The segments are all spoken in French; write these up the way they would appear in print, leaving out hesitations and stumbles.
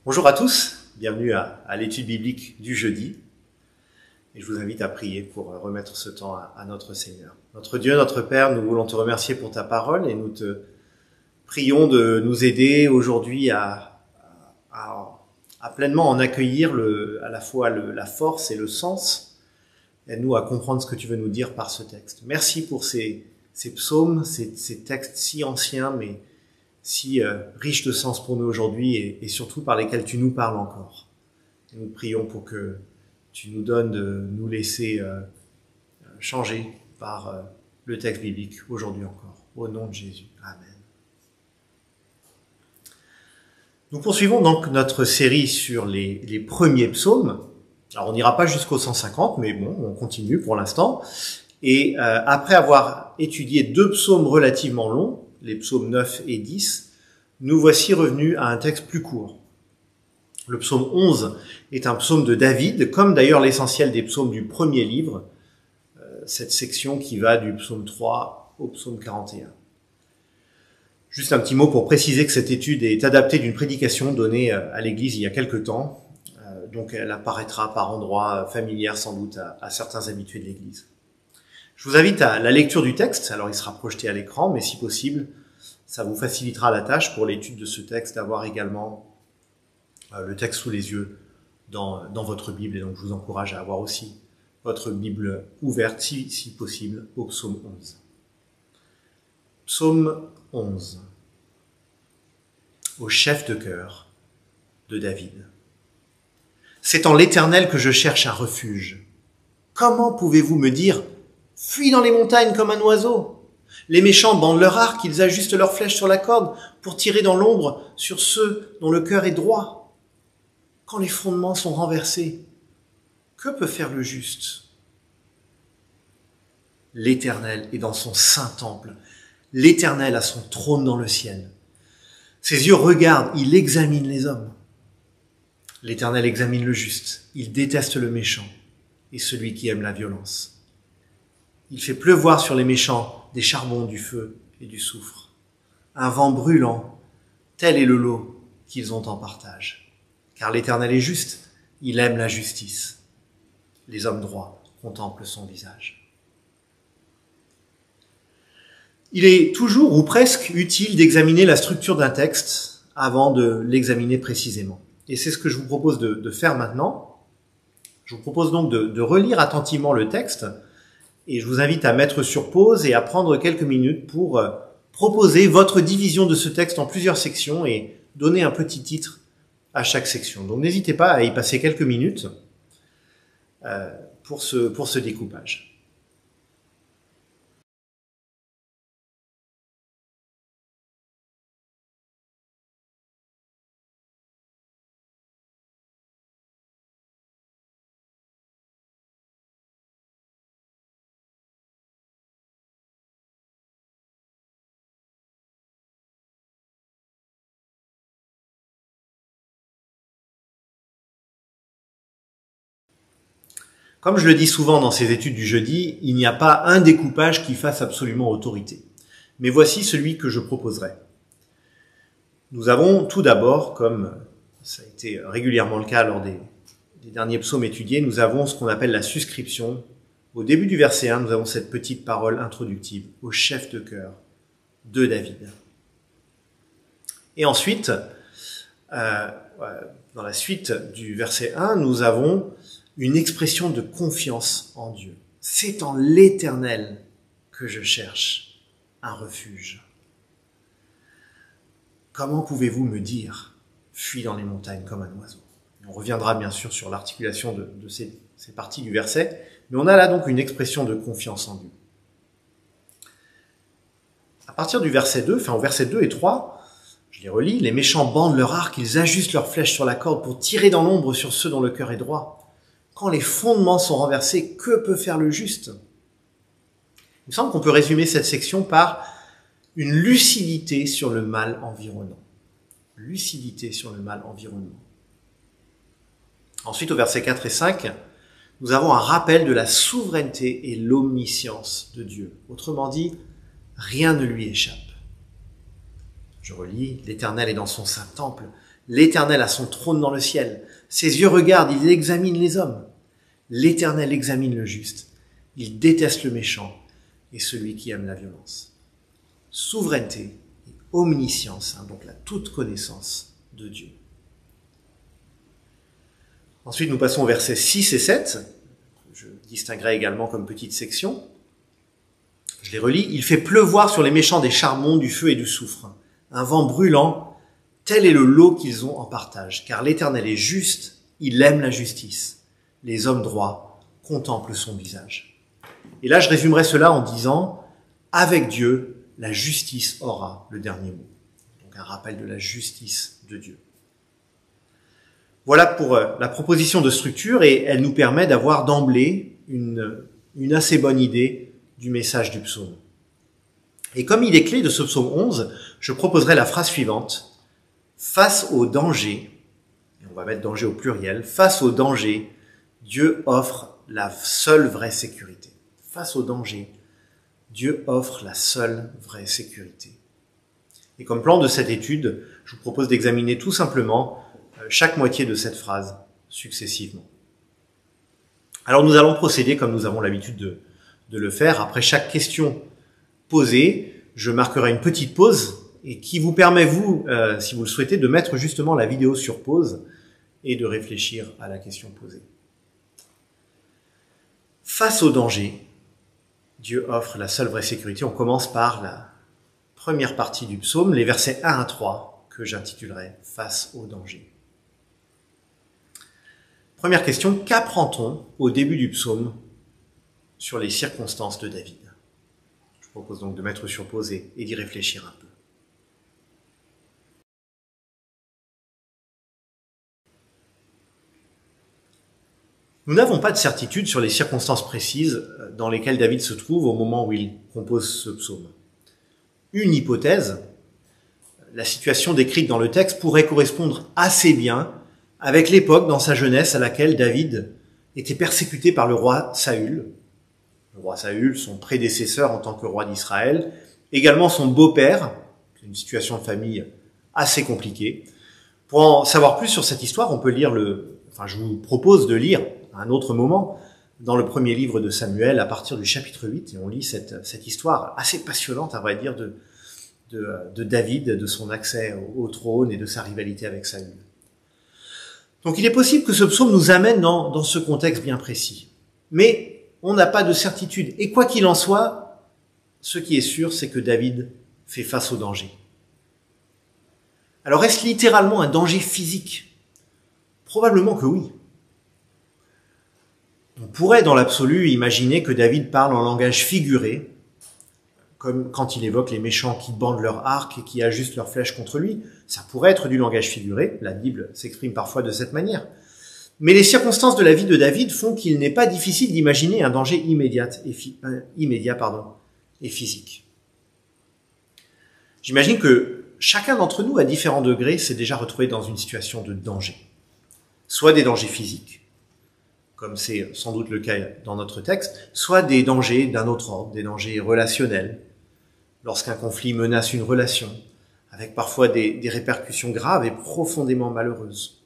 Bonjour à tous, bienvenue à l'étude biblique du jeudi. Et je vous invite à prier pour remettre ce temps à notre Seigneur. Notre Dieu, notre Père, nous voulons te remercier pour ta parole et nous te prions de nous aider aujourd'hui à pleinement en accueillir à la fois la force et le sens. Aide-nous à comprendre ce que tu veux nous dire par ce texte. Merci pour ces psaumes, ces textes si anciens, mais si riches de sens pour nous aujourd'hui et surtout par lesquels tu nous parles encore. Et nous prions pour que tu nous donnes de nous laisser changer par le texte biblique aujourd'hui encore. Au nom de Jésus. Amen. Nous poursuivons donc notre série sur les premiers psaumes. Alors on n'ira pas jusqu'au 150, mais bon, on continue pour l'instant. Et après avoir étudié 2 psaumes relativement longs, les psaumes 9 et 10, nous voici revenus à un texte plus court. Le psaume 11 est un psaume de David, comme d'ailleurs l'essentiel des psaumes du premier livre, cette section qui va du psaume 3 au psaume 41. Juste un petit mot pour préciser que cette étude est adaptée d'une prédication donnée à l'église il y a quelque temps, donc elle apparaîtra par endroits familières sans doute à certains habitués de l'église. Je vous invite à la lecture du texte, alors il sera projeté à l'écran, mais si possible, ça vous facilitera la tâche pour l'étude de ce texte d'avoir également le texte sous les yeux dans votre Bible, et donc je vous encourage à avoir aussi votre Bible ouverte, si possible, au psaume 11. Psaume 11. Au chef de chœur de David. C'est en l'Éternel que je cherche un refuge. Comment pouvez-vous me dire « Fuis dans les montagnes comme un oiseau » ? Les méchants bandent leur arc, ils ajustent leurs flèches sur la corde pour tirer dans l'ombre sur ceux dont le cœur est droit. Quand les fondements sont renversés, que peut faire le juste ? L'Éternel est dans son saint temple. L'Éternel a son trône dans le ciel. Ses yeux regardent, il examine les hommes. L'Éternel examine le juste, il déteste le méchant et celui qui aime la violence. Il fait pleuvoir sur les méchants des charbons, du feu et du soufre. Un vent brûlant, tel est le lot qu'ils ont en partage. Car l'Éternel est juste, il aime la justice. Les hommes droits contemplent son visage. Il est toujours ou presque utile d'examiner la structure d'un texte avant de l'examiner précisément. Et c'est ce que je vous propose de faire maintenant. Je vous propose donc de relire attentivement le texte. Et je vous invite à mettre sur pause et à prendre quelques minutes pour proposer votre division de ce texte en plusieurs sections et donner un petit titre à chaque section. Donc n'hésitez pas à y passer quelques minutes pour ce découpage. Comme je le dis souvent dans ces études du jeudi, il n'y a pas un découpage qui fasse absolument autorité. Mais voici celui que je proposerai. Nous avons tout d'abord, comme ça a été régulièrement le cas lors des derniers psaumes étudiés, nous avons ce qu'on appelle la suscription. Au début du verset 1, nous avons cette petite parole introductive, au chef de chœur de David. Et ensuite, dans la suite du verset 1, nous avons une expression de confiance en Dieu. C'est en l'Éternel que je cherche un refuge. Comment pouvez-vous me dire « Fuis dans les montagnes comme un oiseau » ? On reviendra bien sûr sur l'articulation de ces parties du verset, mais on a là donc une expression de confiance en Dieu. À partir du verset 2, au verset 2 et 3, je les relis, les méchants bandent leur arc, ils ajustent leurs flèches sur la corde pour tirer dans l'ombre sur ceux dont le cœur est droit. Quand les fondements sont renversés, que peut faire le juste ? Il me semble qu'on peut résumer cette section par une lucidité sur le mal environnant. Lucidité sur le mal environnant. Ensuite, au verset 4 et 5, nous avons un rappel de la souveraineté et l'omniscience de Dieu. Autrement dit, rien ne lui échappe. Je relis, l'Éternel est dans son saint temple, L'Éternel a son trône dans le ciel. Ses yeux regardent, il examine les hommes. L'Éternel examine le juste. Il déteste le méchant et celui qui aime la violence. Souveraineté et omniscience, donc la toute connaissance de Dieu. Ensuite, nous passons aux versets 6 et 7. Je distinguerai également comme petite section. Je les relis. Il fait pleuvoir sur les méchants des charbons, du feu et du soufre. Un vent brûlant, tel est le lot qu'ils ont en partage. Car l'Éternel est juste, il aime la justice. Les hommes droits contemplent son visage. Et là, je résumerai cela en disant, avec Dieu, la justice aura le dernier mot. Donc un rappel de la justice de Dieu. Voilà pour la proposition de structure et elle nous permet d'avoir d'emblée une assez bonne idée du message du psaume. Et comme il est clé de ce psaume 11, je proposerai la phrase suivante. Face au danger, et on va mettre danger au pluriel, face au danger, Dieu offre la seule vraie sécurité. Face au danger, Dieu offre la seule vraie sécurité. Et comme plan de cette étude, je vous propose d'examiner tout simplement chaque moitié de cette phrase successivement. Alors nous allons procéder comme nous avons l'habitude de le faire. Après chaque question posée, je marquerai une petite pause et qui vous permet, vous, si vous le souhaitez, de mettre justement la vidéo sur pause et de réfléchir à la question posée. Face au danger, Dieu offre la seule vraie sécurité. On commence par la première partie du psaume, les versets 1 à 3, que j'intitulerai « Face au danger ». Première question, qu'apprend-on au début du psaume sur les circonstances de David? Je vous propose donc de mettre sur pause et d'y réfléchir un peu. Nous n'avons pas de certitude sur les circonstances précises dans lesquelles David se trouve au moment où il compose ce psaume. Une hypothèse, la situation décrite dans le texte pourrait correspondre assez bien avec l'époque dans sa jeunesse à laquelle David était persécuté par le roi Saül. Le roi Saül, son prédécesseur en tant que roi d'Israël, également son beau-père, c'est une situation de famille assez compliquée. Pour en savoir plus sur cette histoire, on peut lire je vous propose de lire à un autre moment dans le premier livre de Samuel à partir du chapitre 8 et on lit cette histoire assez passionnante, à vrai dire, de David, de son accès au trône et de sa rivalité avec Saül. Donc il est possible que ce psaume nous amène dans ce contexte bien précis. Mais on n'a pas de certitude. Et quoi qu'il en soit, ce qui est sûr, c'est que David fait face au danger. Alors est-ce littéralement un danger physique? Probablement que oui. On pourrait dans l'absolu imaginer que David parle en langage figuré, comme quand il évoque les méchants qui bandent leur arc et qui ajustent leurs flèches contre lui. Ça pourrait être du langage figuré, la Bible s'exprime parfois de cette manière. Mais les circonstances de la vie de David font qu'il n'est pas difficile d'imaginer un danger immédiat et physique. J'imagine que chacun d'entre nous, à différents degrés, s'est déjà retrouvé dans une situation de danger. Soit des dangers physiques, comme c'est sans doute le cas dans notre texte, soit des dangers d'un autre ordre, des dangers relationnels, lorsqu'un conflit menace une relation, avec parfois des répercussions graves et profondément malheureuses,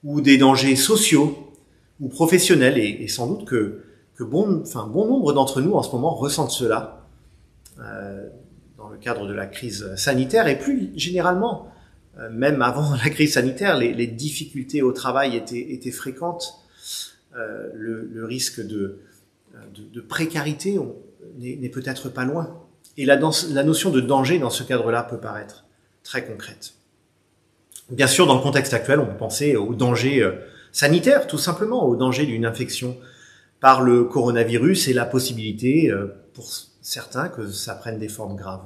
ou des dangers sociaux ou professionnels, et sans doute que bon nombre d'entre nous en ce moment ressentent cela dans le cadre de la crise sanitaire, et plus généralement, même avant la crise sanitaire, les difficultés au travail étaient fréquentes, le risque de précarité n'est peut-être pas loin. Et la notion de danger dans ce cadre-là peut paraître très concrète. Bien sûr, dans le contexte actuel, on peut penser au danger sanitaire, tout simplement, au danger d'une infection par le coronavirus et la possibilité, pour certains, que ça prenne des formes graves.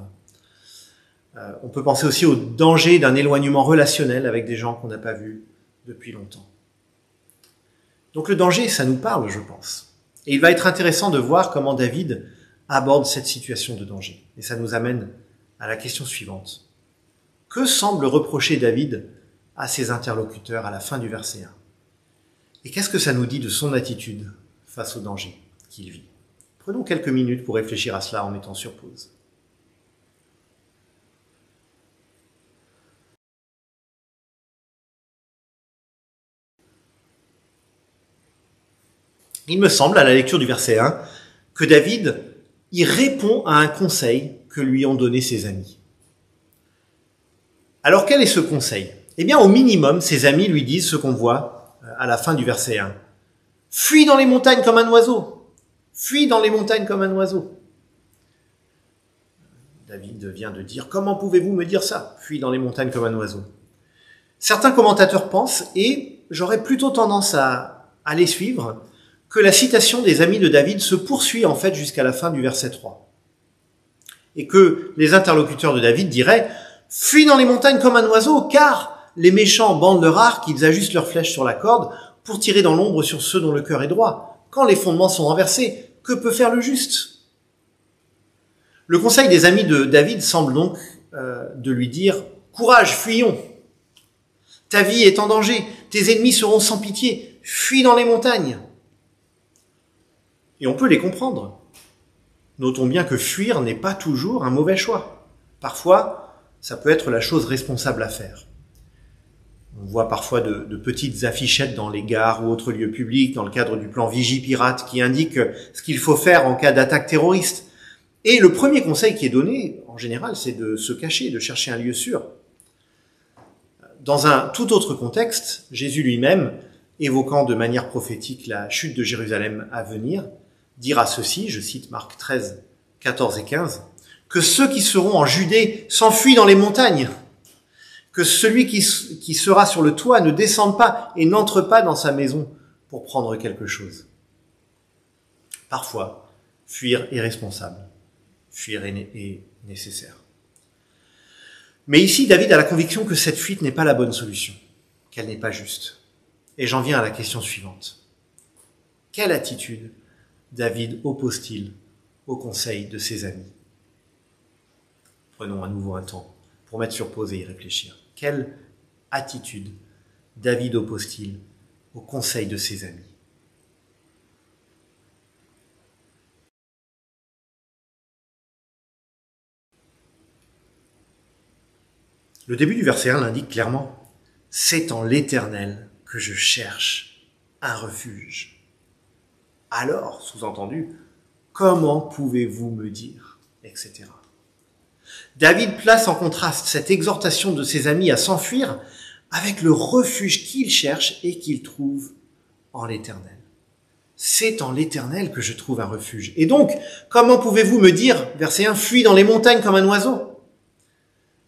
On peut penser aussi au danger d'un éloignement relationnel avec des gens qu'on n'a pas vus depuis longtemps. Donc le danger, ça nous parle, je pense. Et il va être intéressant de voir comment David aborde cette situation de danger. Et ça nous amène à la question suivante. Que semble reprocher David à ses interlocuteurs à la fin du verset 1? Et qu'est-ce que ça nous dit de son attitude face au danger qu'il vit? Prenons quelques minutes pour réfléchir à cela en mettant sur pause. Il me semble, à la lecture du verset 1, que David y répond à un conseil que lui ont donné ses amis. Alors quel est ce conseil? Eh bien, au minimum, ses amis lui disent ce qu'on voit à la fin du verset 1. Fuis dans les montagnes comme un oiseau. Fuis dans les montagnes comme un oiseau. David vient de dire, comment pouvez-vous me dire ça? Fuis dans les montagnes comme un oiseau. Certains commentateurs pensent, et j'aurais plutôt tendance à les suivre, que la citation des amis de David se poursuit en fait jusqu'à la fin du verset 3. Et que les interlocuteurs de David diraient « Fuis dans les montagnes comme un oiseau, car les méchants bandent leur arc, ils ajustent leurs flèches sur la corde pour tirer dans l'ombre sur ceux dont le cœur est droit. Quand les fondements sont renversés, que peut faire le juste ?» Le conseil des amis de David semble donc de lui dire « Courage, fuyons. Ta vie est en danger, tes ennemis seront sans pitié, fuis dans les montagnes. » Et on peut les comprendre. Notons bien que fuir n'est pas toujours un mauvais choix. Parfois, ça peut être la chose responsable à faire. On voit parfois de petites affichettes dans les gares ou autres lieux publics dans le cadre du plan Vigipirate qui indiquent ce qu'il faut faire en cas d'attaque terroriste. Et le premier conseil qui est donné, en général, c'est de se cacher, de chercher un lieu sûr. Dans un tout autre contexte, Jésus lui-même, évoquant de manière prophétique la chute de Jérusalem à venir, dira ceci, je cite Marc 13, 14 et 15, « Que ceux qui seront en Judée s'enfuient dans les montagnes, que celui qui sera sur le toit ne descende pas et n'entre pas dans sa maison pour prendre quelque chose. » Parfois, fuir est responsable, fuir est nécessaire. Mais ici, David a la conviction que cette fuite n'est pas la bonne solution, qu'elle n'est pas juste. Et j'en viens à la question suivante. Quelle attitude David oppose-t-il au conseil de ses amis? Prenons à nouveau un temps pour mettre sur pause et y réfléchir. Quelle attitude David oppose-t-il au conseil de ses amis? Le début du verset 1 l'indique clairement. « C'est en l'Éternel que je cherche un refuge. » Alors, sous-entendu, comment pouvez-vous me dire, etc. David place en contraste cette exhortation de ses amis à s'enfuir avec le refuge qu'il cherche et qu'il trouve en l'Éternel. C'est en l'Éternel que je trouve un refuge. Et donc, comment pouvez-vous me dire, verset 1, fuis dans les montagnes comme un oiseau?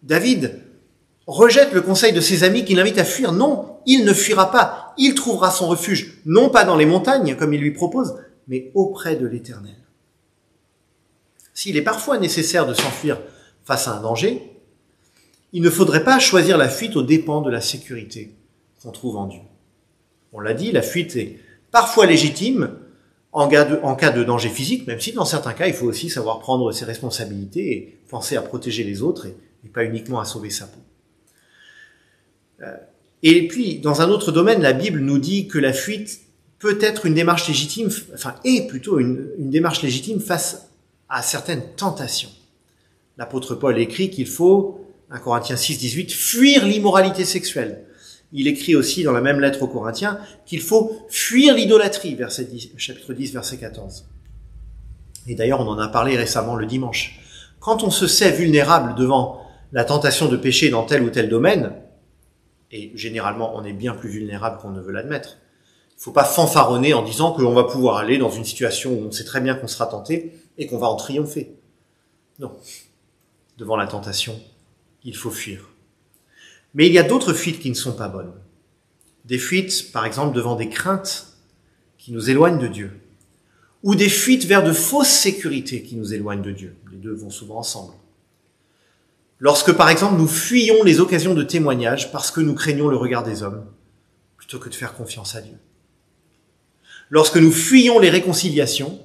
David rejette le conseil de ses amis qui l'invitent à fuir. Non, il ne fuira pas. Il trouvera son refuge, non pas dans les montagnes, comme il lui propose, mais auprès de l'Éternel. S'il est parfois nécessaire de s'enfuir face à un danger, il ne faudrait pas choisir la fuite aux dépens de la sécurité qu'on trouve en Dieu. On l'a dit, la fuite est parfois légitime en cas de danger physique, même si dans certains cas, il faut aussi savoir prendre ses responsabilités et penser à protéger les autres et pas uniquement à sauver sa peau. Et puis, dans un autre domaine, la Bible nous dit que la fuite peut être une démarche légitime, est plutôt une démarche légitime face à certaines tentations. L'apôtre Paul écrit qu'il faut, 1 Corinthiens 6, 18, fuir l'immoralité sexuelle. Il écrit aussi dans la même lettre aux Corinthiens qu'il faut fuir l'idolâtrie, chapitre 10, verset 14. Et d'ailleurs, on en a parlé récemment le dimanche. Quand on se sait vulnérable devant la tentation de pécher dans tel ou tel domaine, et généralement on est bien plus vulnérable qu'on ne veut l'admettre, il ne faut pas fanfaronner en disant qu'on va pouvoir aller dans une situation où on sait très bien qu'on sera tenté et qu'on va en triompher. Non. Devant la tentation, il faut fuir. Mais il y a d'autres fuites qui ne sont pas bonnes. Des fuites, par exemple, devant des craintes qui nous éloignent de Dieu. Ou des fuites vers de fausses sécurités qui nous éloignent de Dieu. Les deux vont souvent ensemble. Lorsque, par exemple, nous fuyons les occasions de témoignage parce que nous craignons le regard des hommes, plutôt que de faire confiance à Dieu. Lorsque nous fuyons les réconciliations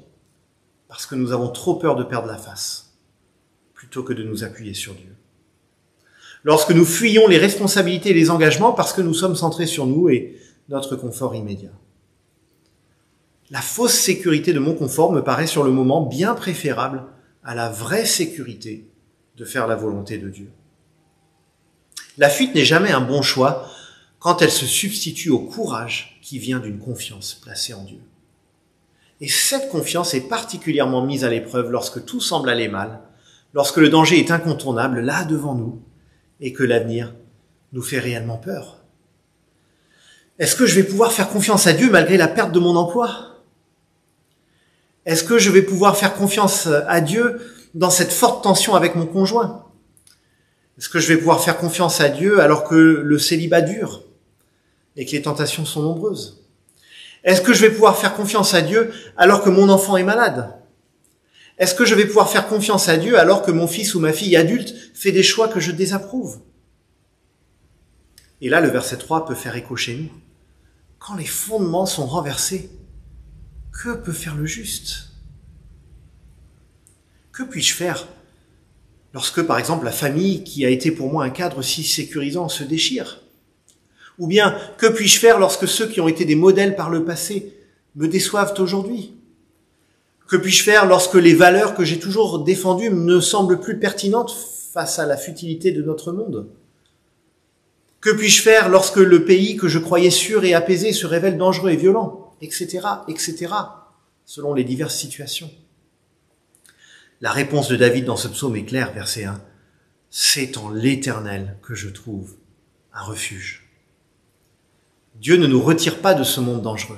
parce que nous avons trop peur de perdre la face, plutôt que de nous appuyer sur Dieu. Lorsque nous fuyons les responsabilités et les engagements parce que nous sommes centrés sur nous et notre confort immédiat. La fausse sécurité de mon confort me paraît sur le moment bien préférable à la vraie sécurité de faire la volonté de Dieu. La fuite n'est jamais un bon choix quand elle se substitue au courage qui vient d'une confiance placée en Dieu. Et cette confiance est particulièrement mise à l'épreuve lorsque tout semble aller mal, lorsque le danger est incontournable là devant nous et que l'avenir nous fait réellement peur. Est-ce que je vais pouvoir faire confiance à Dieu malgré la perte de mon emploi? Est-ce que je vais pouvoir faire confiance à Dieu dans cette forte tension avec mon conjoint? Est-ce que je vais pouvoir faire confiance à Dieu alors que le célibat dure et que les tentations sont nombreuses? Est-ce que je vais pouvoir faire confiance à Dieu alors que mon enfant est malade? Est-ce que je vais pouvoir faire confiance à Dieu alors que mon fils ou ma fille adulte fait des choix que je désapprouve? Et là, le verset 3 peut faire écho chez nous. Quand les fondements sont renversés, que peut faire le juste? Que puis-je faire lorsque, par exemple, la famille qui a été pour moi un cadre si sécurisant se déchire? Ou bien, que puis-je faire lorsque ceux qui ont été des modèles par le passé me déçoivent aujourd'hui? Que puis-je faire lorsque les valeurs que j'ai toujours défendues ne semblent plus pertinentes face à la futilité de notre monde? Que puis-je faire lorsque le pays que je croyais sûr et apaisé se révèle dangereux et violent, etc., etc., selon les diverses situations? La réponse de David dans ce psaume est claire, verset 1. C'est en l'Éternel que je trouve un refuge. Dieu ne nous retire pas de ce monde dangereux,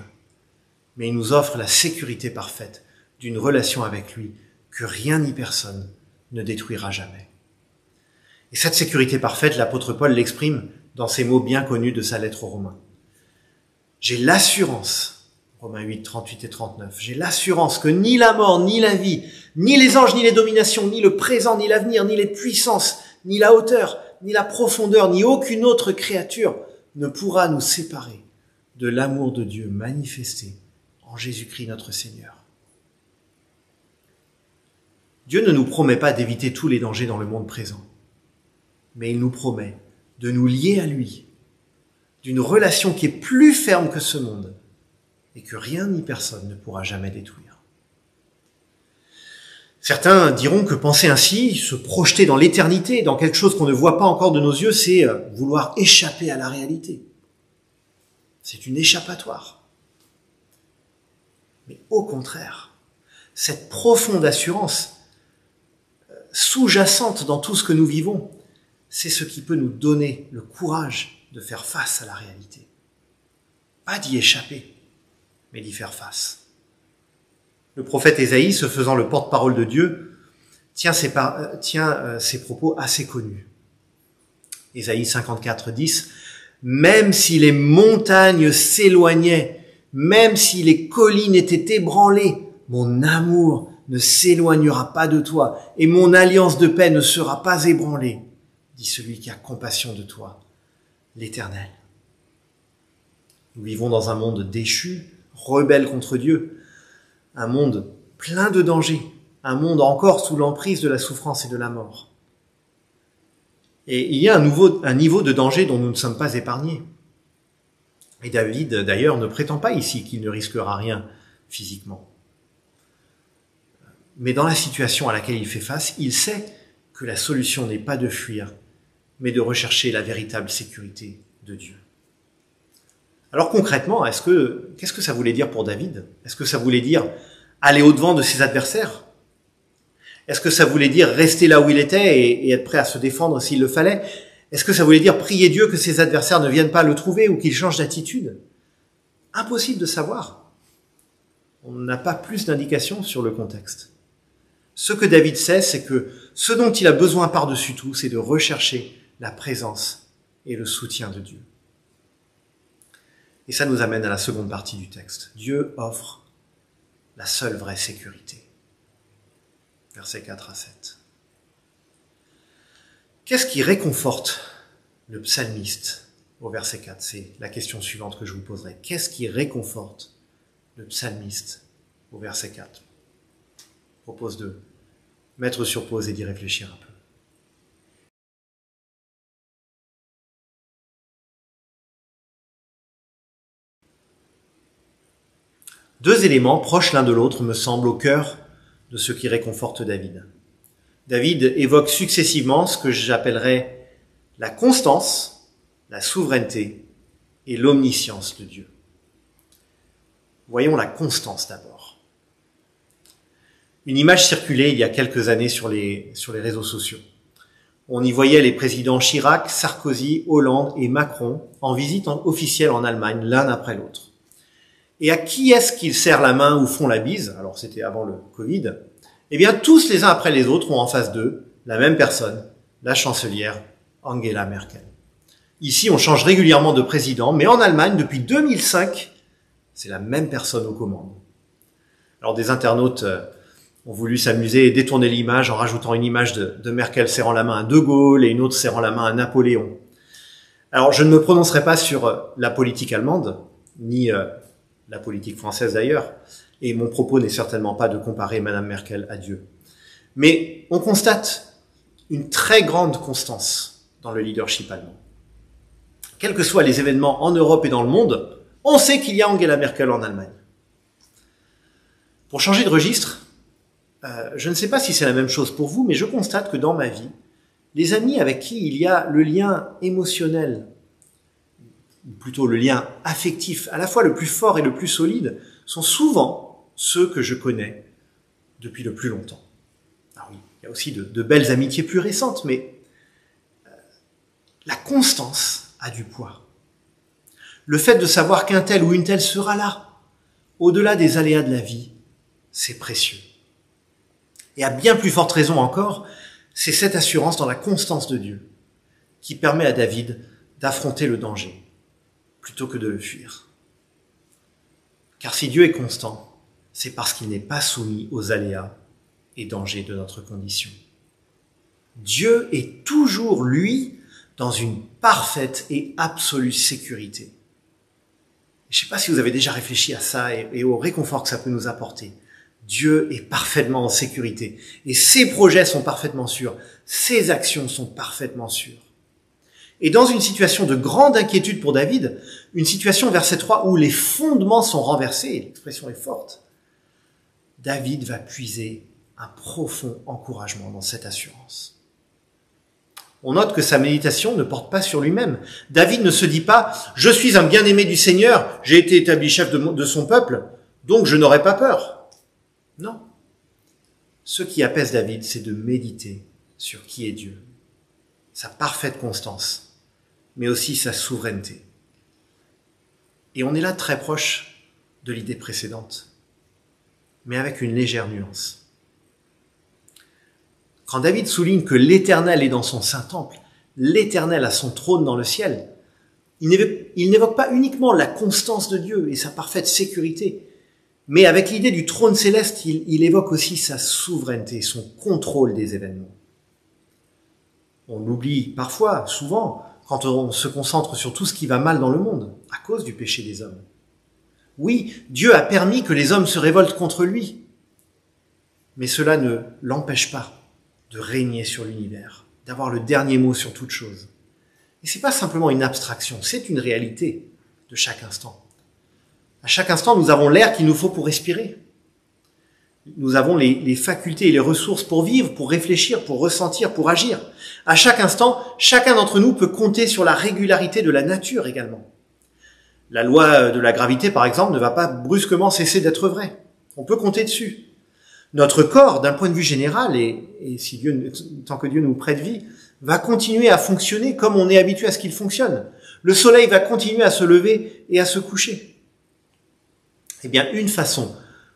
mais il nous offre la sécurité parfaite d'une relation avec lui que rien ni personne ne détruira jamais. Et cette sécurité parfaite, l'apôtre Paul l'exprime dans ces mots bien connus de sa lettre aux Romains. J'ai l'assurance, Romains 8, 38 et 39, j'ai l'assurance que ni la mort, ni la vie, ni les anges, ni les dominations, ni le présent, ni l'avenir, ni les puissances, ni la hauteur, ni la profondeur, ni aucune autre créature ne pourra nous séparer de l'amour de Dieu manifesté en Jésus-Christ notre Seigneur. Dieu ne nous promet pas d'éviter tous les dangers dans le monde présent, mais il nous promet de nous lier à lui, d'une relation qui est plus ferme que ce monde et que rien ni personne ne pourra jamais détruire. Certains diront que penser ainsi, se projeter dans l'éternité, dans quelque chose qu'on ne voit pas encore de nos yeux, c'est vouloir échapper à la réalité. C'est une échappatoire. Mais au contraire, cette profonde assurance sous-jacente dans tout ce que nous vivons, c'est ce qui peut nous donner le courage de faire face à la réalité. Pas d'y échapper, mais d'y faire face. Le prophète Ésaïe, se faisant le porte-parole de Dieu, tient ses propos assez connus. Ésaïe 54, 10, « Même si les montagnes s'éloignaient, même si les collines étaient ébranlées, mon amour ne s'éloignera pas de toi, et mon alliance de paix ne sera pas ébranlée, dit celui qui a compassion de toi, l'Éternel. » Nous vivons dans un monde déchu, rebelle contre Dieu, un monde plein de dangers, un monde encore sous l'emprise de la souffrance et de la mort. Et il y a un niveau de danger dont nous ne sommes pas épargnés. Et David, d'ailleurs, ne prétend pas ici qu'il ne risquera rien physiquement. Mais dans la situation à laquelle il fait face, il sait que la solution n'est pas de fuir, mais de rechercher la véritable sécurité de Dieu. Alors concrètement, qu'est-ce que ça voulait dire pour David? Est-ce que ça voulait dire aller au-devant de ses adversaires? Est-ce que ça voulait dire rester là où il était et être prêt à se défendre s'il le fallait? Est-ce que ça voulait dire prier Dieu que ses adversaires ne viennent pas le trouver ou qu'il change d'attitude? Impossible de savoir. On n'a pas plus d'indications sur le contexte. Ce que David sait, c'est que ce dont il a besoin par-dessus tout, c'est de rechercher la présence et le soutien de Dieu. Et ça nous amène à la seconde partie du texte. Dieu offre la seule vraie sécurité. Versets 4 à 7. Qu'est-ce qui réconforte le psalmiste au verset 4? C'est la question suivante que je vous poserai. Qu'est-ce qui réconforte le psalmiste au verset 4? Je propose de mettre sur pause et d'y réfléchir un peu. Deux éléments proches l'un de l'autre me semblent au cœur de ce qui réconforte David. David évoque successivement ce que j'appellerais la constance, la souveraineté et l'omniscience de Dieu. Voyons la constance d'abord. Une image circulait il y a quelques années sur les réseaux sociaux. On y voyait les présidents Chirac, Sarkozy, Hollande et Macron en visite officielle en Allemagne, l'un après l'autre. Et à qui est-ce qu'ils serrent la main ou font la bise? Alors c'était avant le Covid. Eh bien, tous les uns après les autres ont en face d'eux la même personne, la chancelière Angela Merkel. Ici, on change régulièrement de président, mais en Allemagne, depuis 2005, c'est la même personne aux commandes. Alors des internautes ont voulu s'amuser et détourner l'image en rajoutant une image de Merkel serrant la main à De Gaulle et une autre serrant la main à Napoléon. Alors je ne me prononcerai pas sur la politique allemande, ni la politique française d'ailleurs, et mon propos n'est certainement pas de comparer Madame Merkel à Dieu. Mais on constate une très grande constance dans le leadership allemand. Quels que soient les événements en Europe et dans le monde, on sait qu'il y a Angela Merkel en Allemagne. Pour changer de registre, je ne sais pas si c'est la même chose pour vous, mais je constate que dans ma vie, les amis avec qui il y a le lien émotionnel, ou plutôt le lien affectif, à la fois le plus fort et le plus solide, sont souvent ceux que je connais depuis le plus longtemps. Alors oui, il y a aussi de belles amitiés plus récentes, mais la constance a du poids. Le fait de savoir qu'un tel ou une telle sera là, au-delà des aléas de la vie, c'est précieux. Et à bien plus forte raison encore, c'est cette assurance dans la constance de Dieu qui permet à David d'affronter le danger plutôt que de le fuir. Car si Dieu est constant, c'est parce qu'il n'est pas soumis aux aléas et dangers de notre condition. Dieu est toujours, lui, dans une parfaite et absolue sécurité. Je ne sais pas si vous avez déjà réfléchi à ça et au réconfort que ça peut nous apporter. Dieu est parfaitement en sécurité et ses projets sont parfaitement sûrs, ses actions sont parfaitement sûres. Et dans une situation de grande inquiétude pour David, une situation, verset 3, où les fondements sont renversés, l'expression est forte, David va puiser un profond encouragement dans cette assurance. On note que sa méditation ne porte pas sur lui-même. David ne se dit pas « Je suis un bien-aimé du Seigneur, j'ai été établi chef de son peuple, donc je n'aurai pas peur ». Non. Ce qui apaise David, c'est de méditer sur qui est Dieu, sa parfaite constance, mais aussi sa souveraineté. Et on est là très proche de l'idée précédente, mais avec une légère nuance. Quand David souligne que l'Éternel est dans son saint temple, l'Éternel a son trône dans le ciel, il n'évoque pas uniquement la constance de Dieu et sa parfaite sécurité, mais avec l'idée du trône céleste, il évoque aussi sa souveraineté, son contrôle des événements. On l'oublie parfois, souvent, quand on se concentre sur tout ce qui va mal dans le monde, à cause du péché des hommes. Oui, Dieu a permis que les hommes se révoltent contre lui, mais cela ne l'empêche pas de régner sur l'univers, d'avoir le dernier mot sur toute chose. Et c'est pas simplement une abstraction, c'est une réalité de chaque instant. À chaque instant, nous avons l'air qu'il nous faut pour respirer. Nous avons les facultés et les ressources pour vivre, pour réfléchir, pour ressentir, pour agir. À chaque instant, chacun d'entre nous peut compter sur la régularité de la nature également. La loi de la gravité, par exemple, ne va pas brusquement cesser d'être vraie. On peut compter dessus. Notre corps, d'un point de vue général, et si tant que Dieu nous prête vie, va continuer à fonctionner comme on est habitué à ce qu'il fonctionne. Le soleil va continuer à se lever et à se coucher. Eh bien, une façon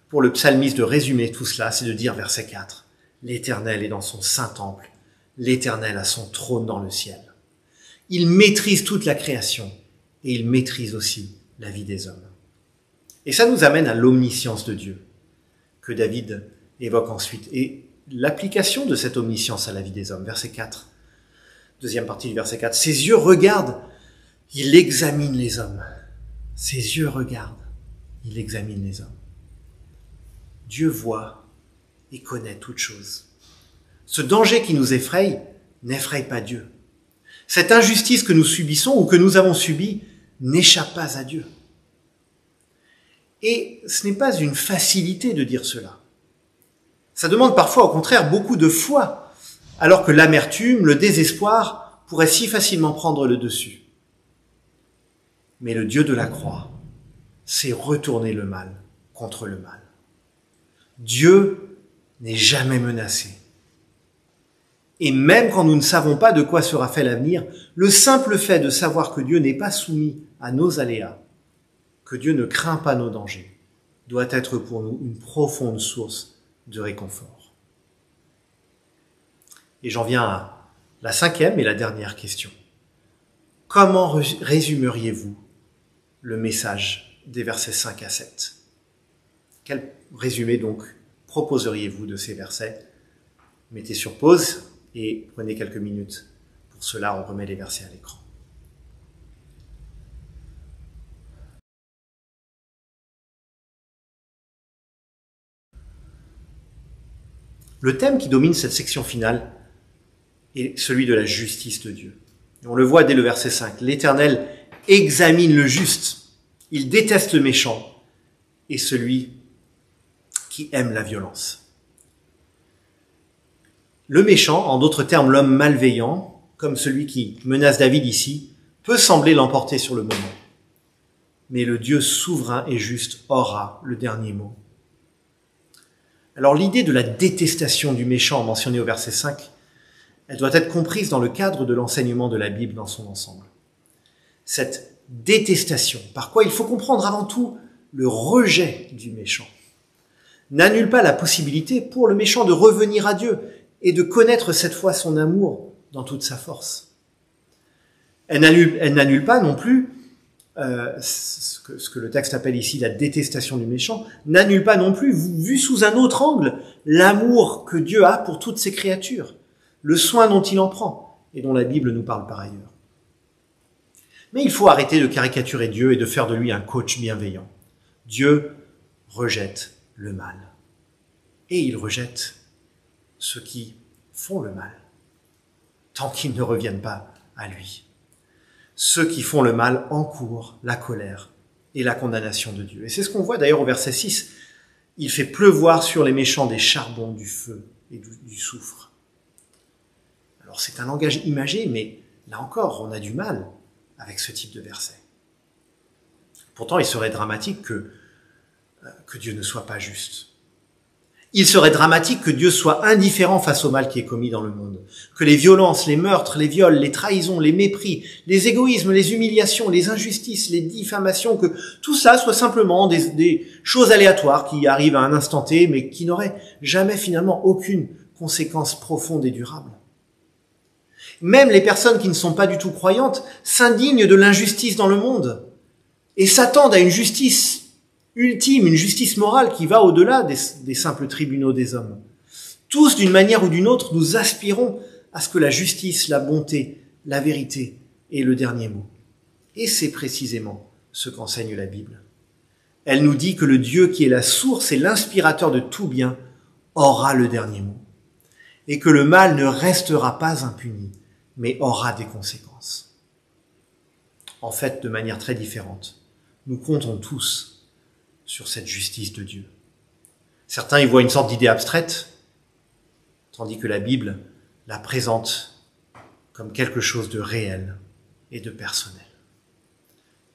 pour le psalmiste de résumer tout cela, c'est de dire verset 4, « L'Éternel est dans son saint temple, l'Éternel a son trône dans le ciel. Il maîtrise toute la création et il maîtrise aussi la vie des hommes. » Et ça nous amène à l'omniscience de Dieu, que David évoque ensuite, et l'application de cette omniscience à la vie des hommes. Verset 4, deuxième partie du verset 4, « Ses yeux regardent, il examine les hommes. » Ses yeux regardent. Il examine les hommes. Dieu voit et connaît toutes choses. Ce danger qui nous effraie n'effraie pas Dieu. Cette injustice que nous subissons ou que nous avons subie n'échappe pas à Dieu. Et ce n'est pas une facilité de dire cela. Ça demande parfois au contraire beaucoup de foi, alors que l'amertume, le désespoir pourraient si facilement prendre le dessus. Mais le Dieu de la croix, c'est retourner le mal contre le mal. Dieu n'est jamais menacé. Et même quand nous ne savons pas de quoi sera fait l'avenir, le simple fait de savoir que Dieu n'est pas soumis à nos aléas, que Dieu ne craint pas nos dangers, doit être pour nous une profonde source de réconfort. Et j'en viens à la cinquième et la dernière question. Comment résumeriez-vous le message des versets 5 à 7 ? Quel résumé donc proposeriez-vous de ces versets ? Mettez sur pause et prenez quelques minutes. Pour cela, on remet les versets à l'écran. Le thème qui domine cette section finale est celui de la justice de Dieu. Et on le voit dès le verset 5. L'Éternel examine le juste. Il déteste le méchant et celui qui aime la violence. Le méchant, en d'autres termes l'homme malveillant, comme celui qui menace David ici, peut sembler l'emporter sur le moment. Mais le Dieu souverain et juste aura le dernier mot. Alors l'idée de la détestation du méchant mentionnée au verset 5, elle doit être comprise dans le cadre de l'enseignement de la Bible dans son ensemble. Cette détestation, par quoi il faut comprendre avant tout le rejet du méchant, n'annule pas la possibilité pour le méchant de revenir à Dieu et de connaître cette fois son amour dans toute sa force. Elle n'annule pas non plus ce que le texte appelle ici la détestation du méchant, n'annule pas non plus, vu sous un autre angle, l'amour que Dieu a pour toutes ses créatures, le soin dont il en prend et dont la Bible nous parle par ailleurs. Mais il faut arrêter de caricaturer Dieu et de faire de lui un coach bienveillant. Dieu rejette le mal. Et il rejette ceux qui font le mal, tant qu'ils ne reviennent pas à lui. Ceux qui font le mal encourent la colère et la condamnation de Dieu. Et c'est ce qu'on voit d'ailleurs au verset 6. Il fait pleuvoir sur les méchants des charbons, du feu et du soufre. Alors c'est un langage imagé, mais là encore, on a du mal avec ce type de verset. Pourtant, il serait dramatique que Dieu ne soit pas juste. Il serait dramatique que Dieu soit indifférent face au mal qui est commis dans le monde. Que les violences, les meurtres, les viols, les trahisons, les mépris, les égoïsmes, les humiliations, les injustices, les diffamations, que tout ça soit simplement des choses aléatoires qui arrivent à un instant T, mais qui n'auraient jamais finalement aucune conséquence profonde et durable. Même les personnes qui ne sont pas du tout croyantes s'indignent de l'injustice dans le monde et s'attendent à une justice ultime, une justice morale qui va au-delà des simples tribunaux des hommes. Tous, d'une manière ou d'une autre, nous aspirons à ce que la justice, la bonté, la vérité aient le dernier mot. Et c'est précisément ce qu'enseigne la Bible. Elle nous dit que le Dieu qui est la source et l'inspirateur de tout bien aura le dernier mot. Et que le mal ne restera pas impuni, mais aura des conséquences. En fait, de manière très différente, nous comptons tous sur cette justice de Dieu. Certains y voient une sorte d'idée abstraite, tandis que la Bible la présente comme quelque chose de réel et de personnel.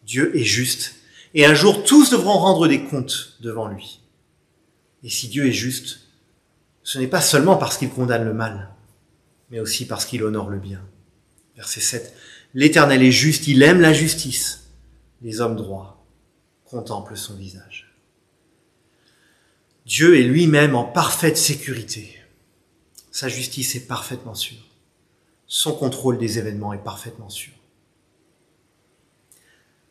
Dieu est juste, et un jour tous devront rendre des comptes devant lui. Et si Dieu est juste, ce n'est pas seulement parce qu'il condamne le mal, mais aussi parce qu'il honore le bien. Verset 7. L'Éternel est juste, il aime la justice. Les hommes droits contemplent son visage. Dieu est lui-même en parfaite sécurité. Sa justice est parfaitement sûre. Son contrôle des événements est parfaitement sûr.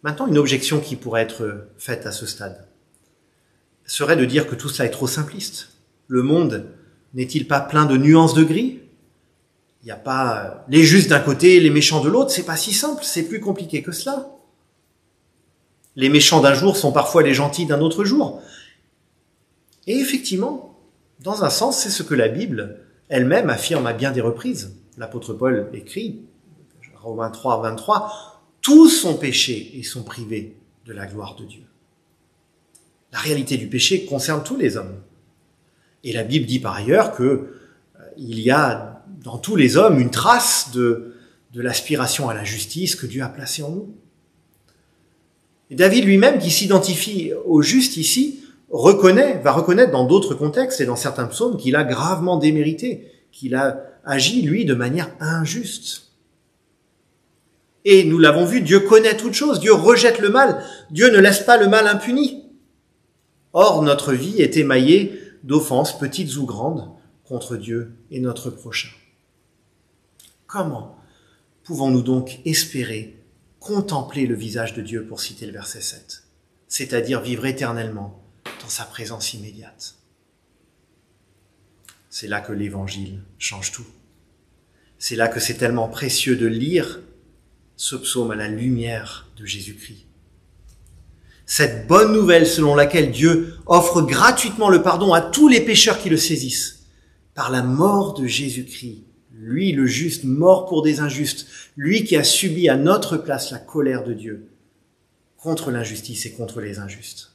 Maintenant, une objection qui pourrait être faite à ce stade serait de dire que tout cela est trop simpliste. Le monde n'est-il pas plein de nuances de gris ? Il n'y a pas les justes d'un côté, les méchants de l'autre, c'est pas si simple, c'est plus compliqué que cela. Les méchants d'un jour sont parfois les gentils d'un autre jour. Et effectivement, dans un sens, c'est ce que la Bible elle-même affirme à bien des reprises. L'apôtre Paul écrit, Romains 3, 23, « Tous ont péché et sont privés de la gloire de Dieu. » La réalité du péché concerne tous les hommes. Et la Bible dit par ailleurs que il y a dans tous les hommes une trace de l'aspiration à la justice que Dieu a placée en nous. Et David lui-même, qui s'identifie au juste ici, va reconnaître dans d'autres contextes et dans certains psaumes qu'il a gravement démérité, qu'il a agi, lui, de manière injuste. Et nous l'avons vu, Dieu connaît toutes choses, Dieu rejette le mal, Dieu ne laisse pas le mal impuni. Or, notre vie est émaillée d'offenses, petites ou grandes, contre Dieu et notre prochain. Comment pouvons-nous donc espérer contempler le visage de Dieu, pour citer le verset 7, c'est-à-dire vivre éternellement dans sa présence immédiate? C'est là que l'Évangile change tout. C'est là que c'est tellement précieux de lire ce psaume à la lumière de Jésus-Christ. Cette bonne nouvelle selon laquelle Dieu offre gratuitement le pardon à tous les pécheurs qui le saisissent, par la mort de Jésus-Christ, lui le juste, mort pour des injustes, lui qui a subi à notre place la colère de Dieu contre l'injustice et contre les injustes.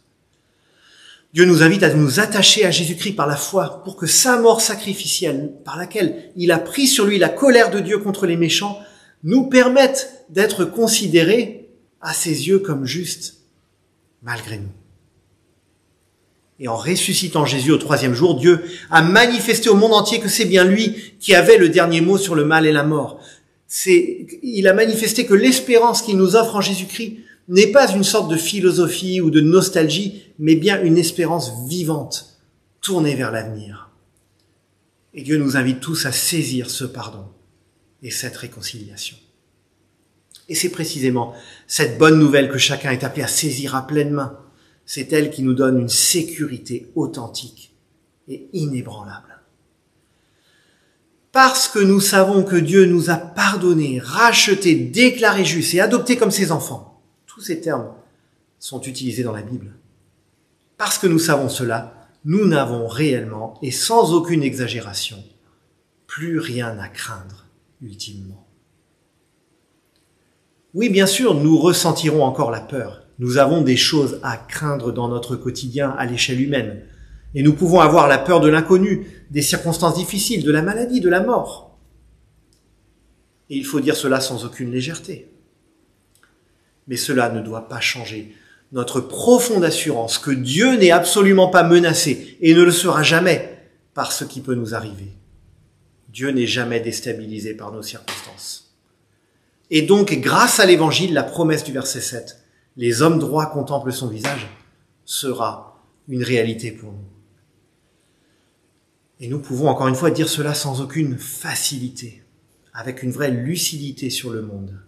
Dieu nous invite à nous attacher à Jésus-Christ par la foi pour que sa mort sacrificielle, par laquelle il a pris sur lui la colère de Dieu contre les méchants, nous permette d'être considérés à ses yeux comme justes, malgré nous. Et en ressuscitant Jésus au 3e jour, Dieu a manifesté au monde entier que c'est bien lui qui avait le dernier mot sur le mal et la mort. Il a manifesté que l'espérance qu'il nous offre en Jésus-Christ n'est pas une sorte de philosophie ou de nostalgie, mais bien une espérance vivante, tournée vers l'avenir. Et Dieu nous invite tous à saisir ce pardon et cette réconciliation. Et c'est précisément cette bonne nouvelle que chacun est appelé à saisir à pleine main. C'est elle qui nous donne une sécurité authentique et inébranlable. Parce que nous savons que Dieu nous a pardonnés, rachetés, déclarés justes et adoptés comme ses enfants. Tous ces termes sont utilisés dans la Bible. Parce que nous savons cela, nous n'avons réellement, et sans aucune exagération, plus rien à craindre ultimement. Oui, bien sûr, nous ressentirons encore la peur. Nous avons des choses à craindre dans notre quotidien à l'échelle humaine. Et nous pouvons avoir la peur de l'inconnu, des circonstances difficiles, de la maladie, de la mort. Et il faut dire cela sans aucune légèreté. Mais cela ne doit pas changer notre profonde assurance que Dieu n'est absolument pas menacé et ne le sera jamais par ce qui peut nous arriver. Dieu n'est jamais déstabilisé par nos circonstances. Et donc, grâce à l'Évangile, la promesse du verset 7, les hommes droits contemplent son visage, sera une réalité pour nous. Et nous pouvons encore une fois dire cela sans aucune facilité, avec une vraie lucidité sur le monde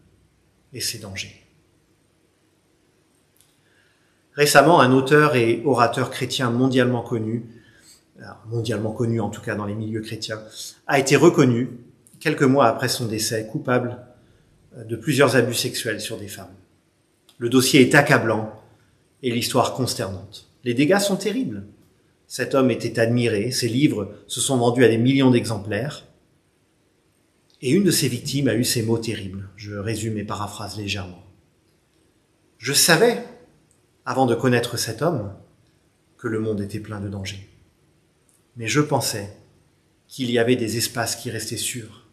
et ses dangers. Récemment, un auteur et orateur chrétien mondialement connu en tout cas dans les milieux chrétiens, a été reconnu, quelques mois après son décès, coupable de plusieurs abus sexuels sur des femmes. Le dossier est accablant et l'histoire consternante. Les dégâts sont terribles. Cet homme était admiré, ses livres se sont vendus à des millions d'exemplaires. Et une de ses victimes a eu ces mots terribles. Je résume et paraphrase légèrement. Je savais, avant de connaître cet homme, que le monde était plein de dangers. Mais je pensais qu'il y avait des espaces qui restaient sûrs.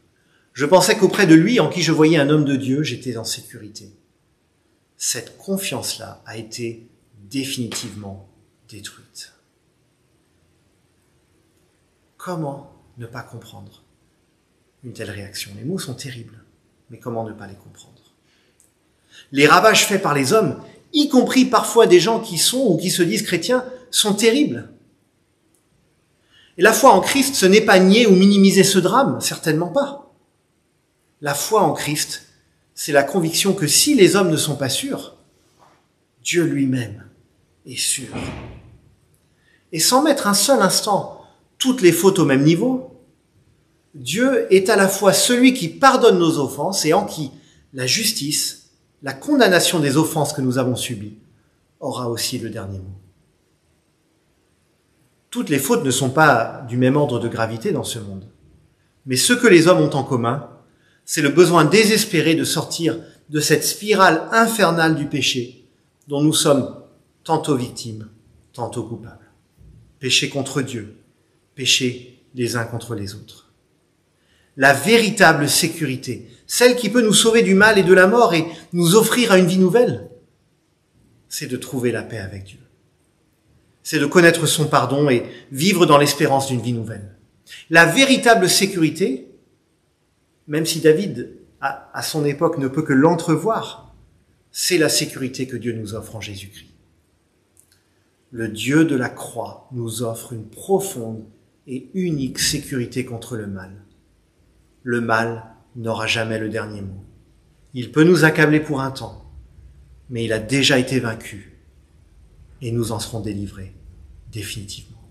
Je pensais qu'auprès de lui, en qui je voyais un homme de Dieu, j'étais en sécurité. Cette confiance-là a été définitivement détruite. Comment ne pas comprendre une telle réaction? Les mots sont terribles, mais comment ne pas les comprendre? Les ravages faits par les hommes, y compris parfois des gens qui sont ou qui se disent chrétiens, sont terribles. Et la foi en Christ, ce n'est pas nier ou minimiser ce drame, certainement pas. La foi en Christ, c'est la conviction que si les hommes ne sont pas sûrs, Dieu lui-même est sûr. Et sans mettre un seul instant toutes les fautes au même niveau, Dieu est à la fois celui qui pardonne nos offenses et en qui la justice, la condamnation des offenses que nous avons subies, aura aussi le dernier mot. Toutes les fautes ne sont pas du même ordre de gravité dans ce monde. Mais ce que les hommes ont en commun, c'est le besoin désespéré de sortir de cette spirale infernale du péché dont nous sommes tantôt victimes, tantôt coupables. Péché contre Dieu, péché les uns contre les autres. La véritable sécurité, celle qui peut nous sauver du mal et de la mort et nous offrir à une vie nouvelle, c'est de trouver la paix avec Dieu. c'est de connaître son pardon et vivre dans l'espérance d'une vie nouvelle. La véritable sécurité, même si David, à son époque, ne peut que l'entrevoir, c'est la sécurité que Dieu nous offre en Jésus-Christ. Le Dieu de la croix nous offre une profonde et unique sécurité contre le mal. Le mal n'aura jamais le dernier mot. Il peut nous accabler pour un temps, mais il a déjà été vaincu et nous en serons délivrés définitivement.